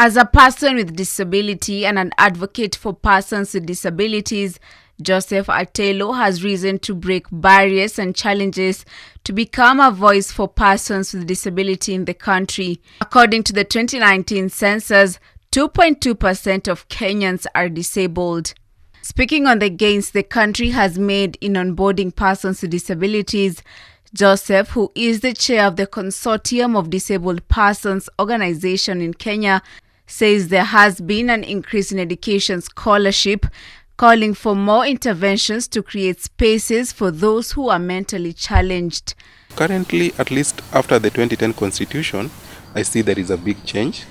As a person with disability and an advocate for persons with disabilities, Joseph Atela has risen to break barriers and challenges to become a voice for persons with disability in the country. According to the 2019 census, 2.2% of Kenyans are disabled. Speaking on the gains the country has made in onboarding persons with disabilities, Joseph, who is the chair of the consortium of disabled persons organization in Kenya, says there has been an increase in education scholarship, calling for more interventions to create spaces for those who are mentally challenged. Currently, at least after the 2010 constitution, I see there is a big change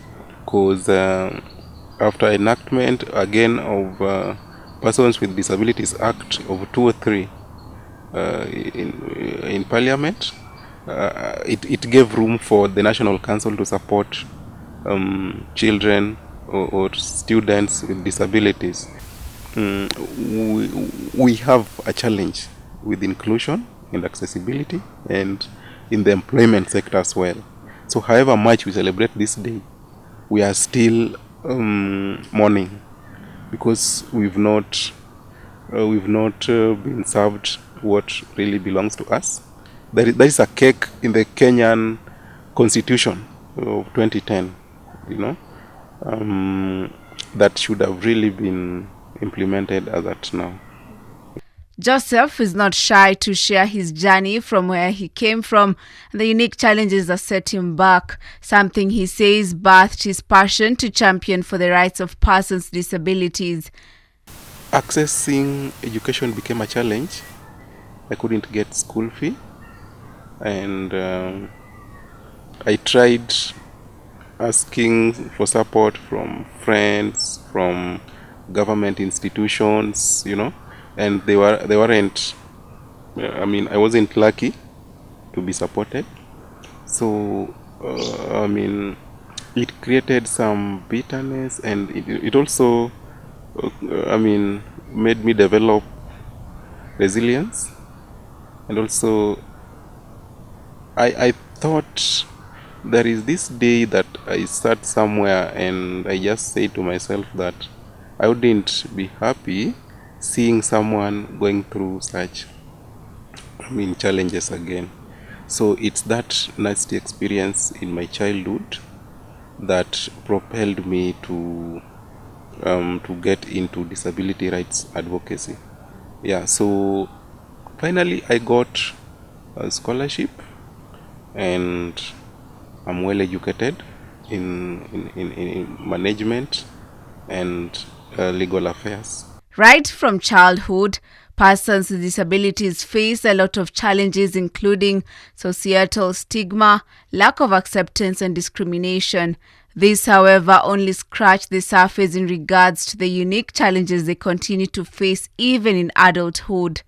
because after enactment again of Persons with Disabilities Act of 2003 in Parliament, it gave room for the National Council to support children or students with disabilities. We have a challenge with inclusion and accessibility and in the employment sector as well. So however much we celebrate this day, we are still mourning because we've not been served what really belongs to us. There is a cake in the Kenyan Constitution of 2010, that should have really been implemented as at now. Joseph is not shy to share his journey from where he came from and the unique challenges that set him back, something he says birthed his passion to champion for the rights of persons with disabilities. Accessing education became a challenge. I couldn't get school fee, and I tried asking for support from friends, from government institutions, and they weren't. I wasn't lucky to be supported. So it created some bitterness, and it also made me develop resilience. And also I thought there is this day that I sat somewhere and I just said to myself that I wouldn't be happy seeing someone going through such challenges again. So it's that nasty experience in my childhood that propelled me to get into disability rights advocacy. So finally I got a scholarship and I'm well educated in management and legal affairs. Right from childhood, persons with disabilities face a lot of challenges, including societal stigma, lack of acceptance, and discrimination. This, however, only scratched the surface in regards to the unique challenges they continue to face even in adulthood.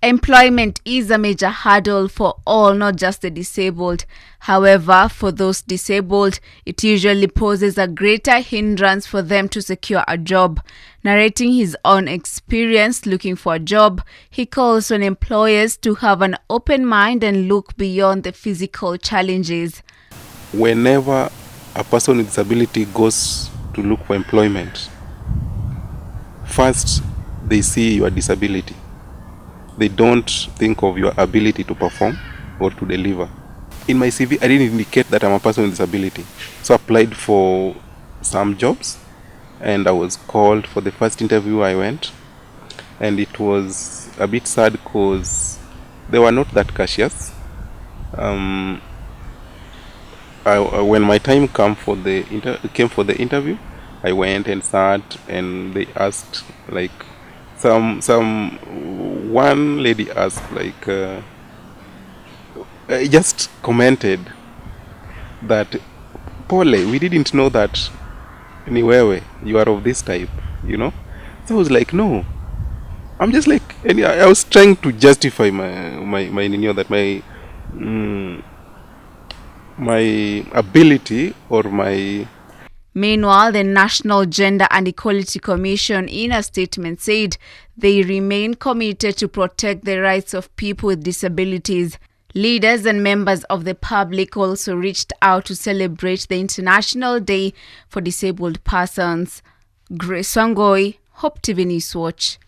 Employment is a major hurdle for all, not just the disabled. However, for those disabled, it usually poses a greater hindrance for them to secure a job. Narrating his own experience looking for a job, he calls on employers to have an open mind and look beyond the physical challenges. Whenever a person with disability goes to look for employment, first they see your disability. They don't think of your ability to perform or to deliver. In my CV, I didn't indicate that I'm a person with disability. So I applied for some jobs and I was called for the first interview. I went, and it was a bit sad because they were not that cautious. When my time came for the interview, I went and sat, and they asked one lady asked just commented that, "Pole, we didn't know that Niwewe, you are of this type, So I was like, no, I'm just I was trying to justify my ability or my. Meanwhile, the National Gender and Equality Commission, in a statement, said they remain committed to protect the rights of people with disabilities. Leaders and members of the public also reached out to celebrate the International Day for Disabled Persons. Grace Wangoi, Hope TV News Watch.